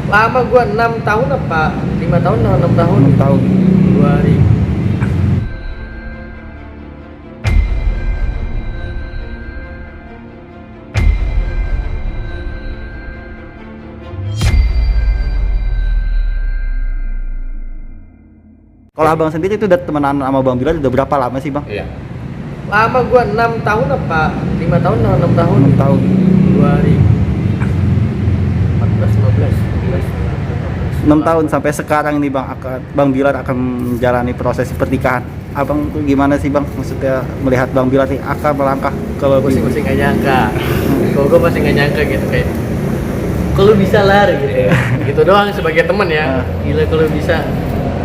Lama gua 6 tahun apa 5 tahun atau 6 tahun 6 tahun. 2000. Kalau abang sendiri itu udah temenan sama Bang Bilal udah berapa lama sih bang? Iya. Lama gua 6 tahun apa 5 tahun atau 6 tahun 6 tahun. 2014 15 6 tahun sampai sekarang nih Bang Bilal akan menjalani proses pernikahan. Abang tuh gimana sih bang? Maksudnya melihat Bang Bilal nih akan melangkah ke lebih. masih nggak nyangka. Kalau gue masih nggak nyangka gitu kayak kalau bisa lah gitu ya. Gitu doang sebagai teman ya. Gila kalau bisa,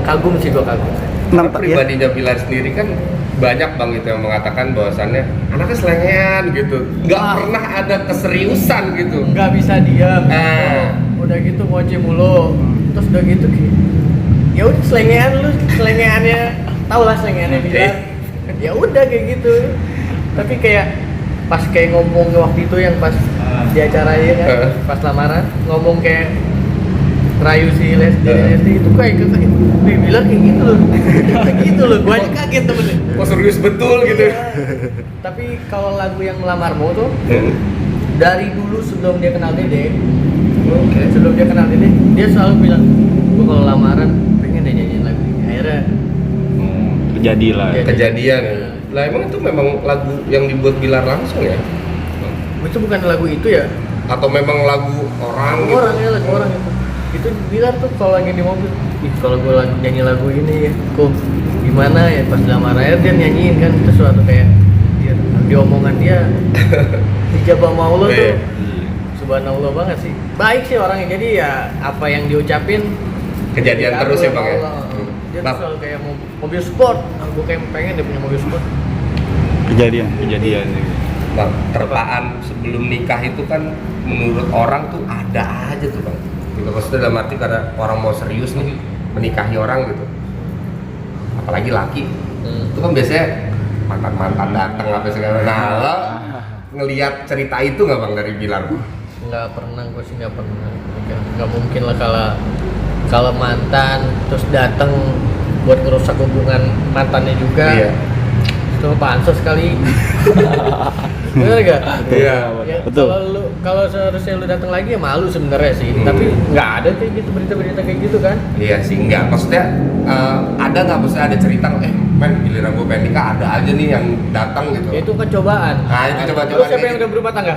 kagum sih gua kagum. Karena pribadinya Bilal sendiri kan banyak bang gitu yang mengatakan bahwasannya anaknya selengean gitu, nggak pernah ada keseriusan gitu. Nggak bisa diam. Udah gitu ngoceh mulu. Terus udah gitu ya udah selengean lu, selengeannya tau lah selengeannya Bilal. Ya udah kayak gitu. Tapi kayak pas kayak ngomong waktu itu yang pas di acara ya kan, pas lamaran ngomong kayak rayu si Lesti itu kayak bilang kayak gitu loh. Kayak gitu loh, gua aja kaget temennya. Kok serius betul gitu. Tapi kalau lagu yang Melamarmu tuh dari dulu sebelum dia kenal Dede, sebelum dia kenal Dede, dia selalu bilang, gua kalau lamaran pengen deh nyanyiin lagu ini. Akhirnya Kejadian. Lah emang itu memang lagu yang dibuat Bilal langsung ya? itu bukan lagu itu ya? Atau memang lagu orang gitu? Orang ya, lagu orang itu. Itu Bilal tuh kalau lagi di mobil, kalau gue lagi nyanyi lagu ini ya, kok gimana ya pas lamaran dia nyanyiin kan itu suatu kayak di omongan dia dijabah sama Allah tuh subhanallah banget sih. Baik sih orangnya, jadi ya apa yang diucapin Kejadian terus ya bang ya? Dia tuh selalu kayak mobil sport, gue kayak pengen dia punya mobil sport. Kejadian. Bang, terpaan sebelum nikah itu kan menurut orang tuh ada aja tuh bang. Gitu maksudnya dalam arti karena orang mau serius nih menikahi orang gitu. Apalagi laki. Itu kan biasanya mantan datang apa segala. Nah, lo ngelihat cerita itu nggak bang dari Bilal? Nggak pernah, gue sih nggak pernah. Nggak mungkin lah kalau mantan terus datang buat ngerusak hubungan mantannya juga. Iya. Itu pansos sekali. Bener gak? Iya. Ya, Betul. Kalau seharusnya lu datang lagi ya malu sebenarnya sih. Tapi nggak ada kayak gitu berita-berita kayak gitu kan? Iya sih, enggak. Maksudnya ada nggak? Maksudnya ada cerita, men giliran gue pengen nikah ada aja nih yang datang gitu. Ya, itu kan cobaan. Nah itu coba-coba. Lu siapa yang udah berumah tangga?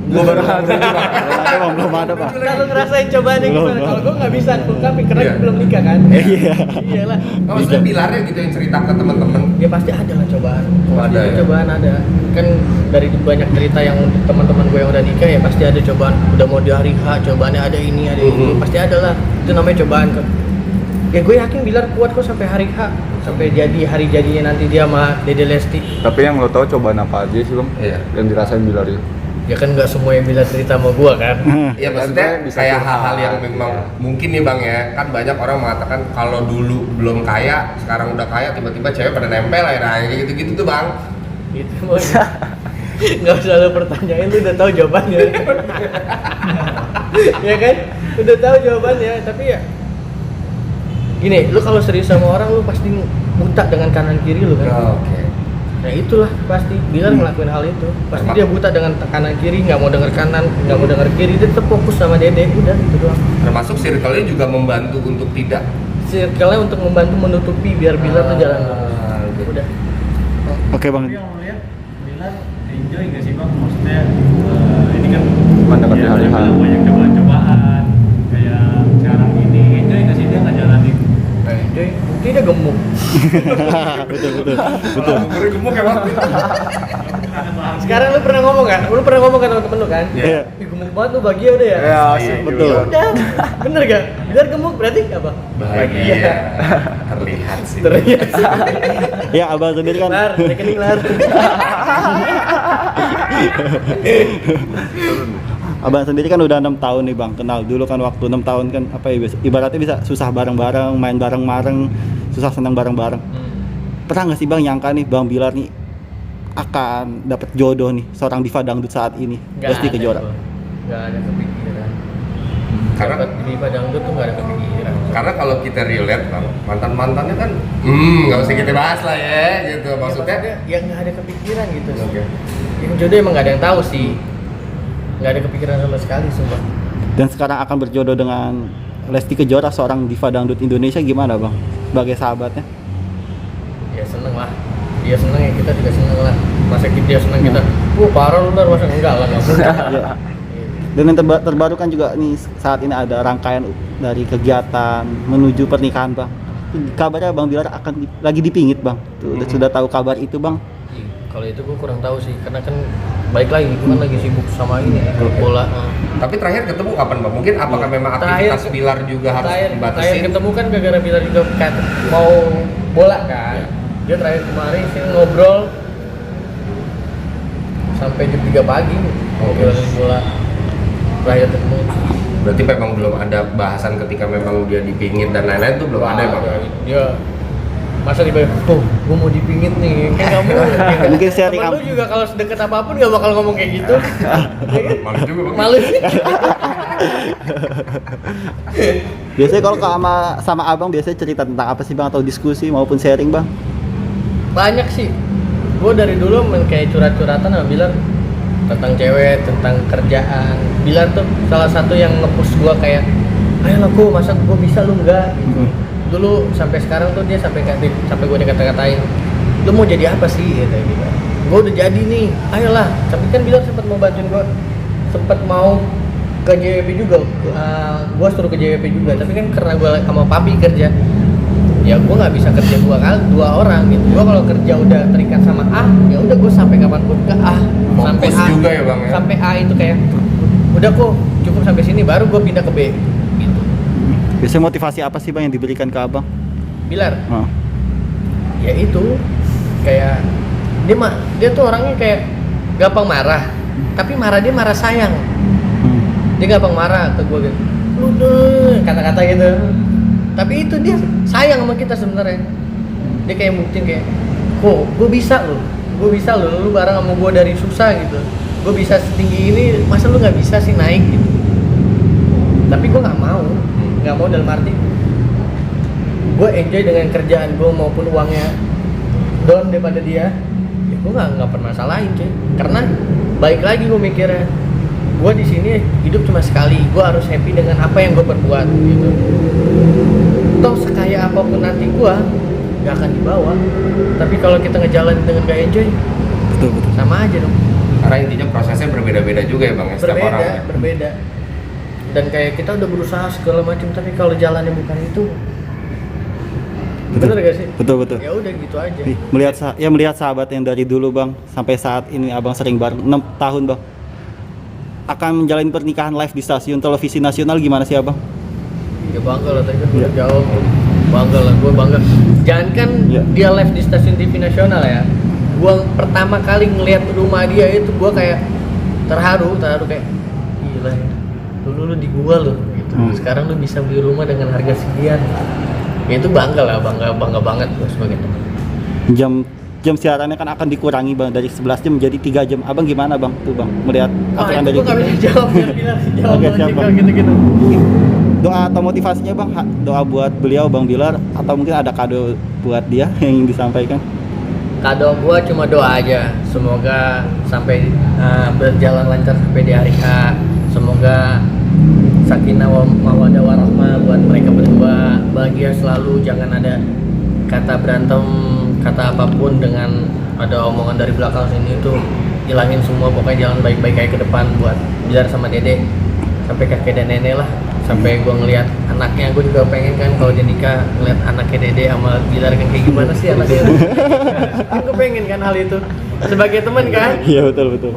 Gue baru Belum ada pak. Kalau ngerasain cobaannya Belum, gimana? belum. Kalau gue nggak bisa ngungkapin karena Iya. gue belum nikah kan? Iya. Iyalah. Maksudnya Bilarnya gitu yang cerita ke teman-teman. Ya pasti ada lah cobaan. Oh, Pasti ada ya? cobaan ada. Kan dari banyak cerita yang teman-teman gue yang udah nikah ya pasti ada cobaan. Udah mau di hari H, cobaannya ada ini, ada itu. Pasti ada lah. Itu namanya cobaan kan. Ya gue yakin Bilar kuat kok sampai hari H, sampai jadi hari jadinya nanti dia sama Dede Lesti. Tapi yang lo tahu cobaan apa aja sih bang? Iya. Yang dirasain Bilal itu? Ya kan nggak semua yang Bilar cerita sama gue kan. Iya maksudnya Bisa kayak curhat. hal-hal yang memang mungkin nih bang ya, kan banyak orang mengatakan kalau dulu belum kaya, sekarang udah kaya, tiba-tiba cewek pada nempel ya, nah kayak gitu-gitu tuh bang. Itu mau nggak usah lo pertanyain, lu udah tahu jawabannya. Ya kan? Udah tahu jawabannya, tapi ya gini, lu kalau serius sama orang lu pasti buta dengan kanan kiri lu kan. Oke. Nah itulah pasti Bilar ngelakuin hal itu. Pasti dia buta dengan kanan kiri, nggak mau denger kanan, nggak mau denger kiri, dia tetap fokus sama Dede, udah itu doang. Termasuk circle-nya juga membantu untuk tidak. Circle-nya untuk membantu menutupi biar Bilar tuh jalan gitu. udah. Oke bang. Tapi yang lo lihat Bilar enjoy nggak sih bang? Maksudnya ini kan Mendekati ya, hari-hari. bilang banyak cobaan-cobaan kayak sekarang ini enjoy nggak sih dia nggak jalanin? Enjoy, bukti dia gemuk. Betul. Umurnya gemuk ya bang? Sekarang lu pernah ngomong kan? Lu pernah ngomong kan temen lu kan? Iya. Ih gemuk banget lu, bahagia udah ya? Iya, Iya, betul. juga. Udah, bener gak? Biar gemuk berarti apa? Bahagia. Terlihat sih. Terlihat. Ya abang sendiri kan. Lar, rekening lar. Abang sendiri kan udah 6 tahun nih bang, kenal dulu kan waktu 6 tahun kan apa ya ibaratnya bisa susah bareng-bareng, main bareng-bareng, susah senang bareng-bareng. Pernah nggak sih bang nyangka nih Bang Bilar nih akan dapat jodoh nih seorang diva dangdut saat ini, Lesti Kejora? Gak ada kepikiran. Karena dapat di Padang tuh nggak ada kepikiran. karena kalau kita relate bang, mantannya kan, nggak usah kita bahas lah ya, gitu. Maksudnya, ya nggak ada kepikiran gitu. Oke. Yang jodoh emang nggak ada yang tahu sih. Nggak ada kepikiran sama sekali sumpah. Dan sekarang akan berjodoh dengan Lesti Kejora, seorang diva dangdut Indonesia, gimana bang? Sebagai sahabatnya? Ya seneng lah. Dia seneng ya kita juga seneng lah. Masa dia seneng kita, parah lu ntar masa enggak lah nggak mungkin. Ya. Dan yang terbaru kan juga nih saat ini ada rangkaian dari kegiatan menuju pernikahan bang. Kabarnya Bang Bilar akan lagi dipingit bang. Tuh, sudah tahu kabar itu bang? Kalau itu gue kurang tahu sih, karena kan baik lagi, gue kan lagi sibuk sama ini klub bola. tapi terakhir ketemu kapan bang? Mungkin apakah memang aktivitas Bilar juga harus Terakhir dibatasin? ketemu kan gara-gara Bilar juga mau bola kan. Dia terakhir kemarin sih ngobrol sampai jam 3 pagi ngobrolin bola. Terakhir ketemu. Berarti memang belum ada bahasan ketika memang dia dipingit dan lain-lain tuh belum ada ya bang? Dia masa dibayar, gue mau dipingit nih, kan kamu Mungkin sharing temen lu juga kalau sedekat apapun gak bakal ngomong kayak gitu. Malu juga bang. Malu. Biasanya kalau sama abang biasanya cerita tentang apa sih bang, atau diskusi maupun sharing bang? Banyak sih, gue dari dulu kayak curhat-curhatan sama Bilar tentang cewek, tentang kerjaan. Bilar tuh salah satu yang nge-push gue kayak, ayolah gue, masa gue bisa lu enggak gitu. Dulu sampai sekarang tuh dia sampai gue dikata-katain, lu mau jadi apa sih gitu. Gue udah jadi nih, ayolah. Tapi kan Bilar sempat mau bantuin gue, sempat mau ke JWP juga, gue suruh ke JWP juga. Tapi kan karena gue sama papi kerja, ya gue nggak bisa kerja dua orang gitu. Gue kalau kerja udah terikat sama A, ya udah gue sampai kapanpun ke A. Sampai Fokus A juga ya bang ya? Sampai A itu kayak udah kok cukup sampai sini, baru gue pindah ke B gitu. Biasanya motivasi apa sih bang yang diberikan ke abang? Bilar, Oh. ya itu kayak dia tuh orangnya kayak gampang marah, tapi marah dia marah sayang. Dia gampang marah ke gue gitu, lu deh kata-kata gitu. Tapi itu dia sayang sama kita sebenarnya. Dia kayak buktiin kayak, kok gue bisa lo, lu bareng sama gue dari susah gitu. Gue bisa setinggi ini, masa lu nggak bisa sih naik gitu. Tapi gue nggak mau dalam arti gue enjoy dengan kerjaan gue maupun uangnya down daripada dia. Ya gue nggak permasalahin cuy, karena baik lagi gue mikirnya, gue di sini hidup cuma sekali, gue harus happy dengan apa yang gue perbuat gitu. Toh sekaya apapun nanti gue gak akan dibawa, tapi kalau kita ngejalanin dengan gak enjoy, Betul. sama aja dong. Karena intinya prosesnya berbeda-beda juga ya bang ya, setiap orang ya? Berbeda. Dan kayak kita udah berusaha segala macam, tapi kalau jalannya bukan itu, bener gak sih? Betul. Ya udah gitu aja. Nih, melihat sahabat yang dari dulu bang sampai saat ini abang sering bareng 6 tahun bang, akan menjalani pernikahan live di stasiun televisi nasional, gimana sih abang? Ya bangga lah, tadi kan udah jauh. Bangga lah, gue bangga. Jangankan dia live di stasiun TV nasional ya, gue pertama kali ngeliat rumah dia itu gue kayak terharu kayak gila ya. Dulu lu di gua lo gitu. Sekarang lu bisa beli rumah dengan harga sekian. Ya itu bangga lah, bangga banget gue sebagai teman. Jam siarannya kan akan dikurangi bang dari 11 jam menjadi 3 jam. Abang gimana bang tuh bang melihat aturan dari itu? Gue gak bisa jawab, jawab Oke, siap, logika Bang. gitu-gitu. Doa atau motivasinya bang, doa buat beliau Bang Bilar, atau mungkin ada kado buat dia yang ingin disampaikan? Kado gua cuma doa aja, semoga sampai berjalan lancar sampai di hari H. Semoga sakinah mawaddah warahmah buat mereka berdua, bahagia selalu, jangan ada kata berantem, kata apapun dengan ada omongan dari belakang sini itu hilangin semua, pokoknya jalan baik-baik kayak ke depan buat Bilar sama Dede sampai kakek dan nenek lah. Sampai gue ngelihat anaknya, gue juga pengen kan kalau dia nikah ngeliat anaknya Dede sama Bilar kan kayak gimana sih anaknya. Gue pengen kan hal itu sebagai teman kan. Iya betul.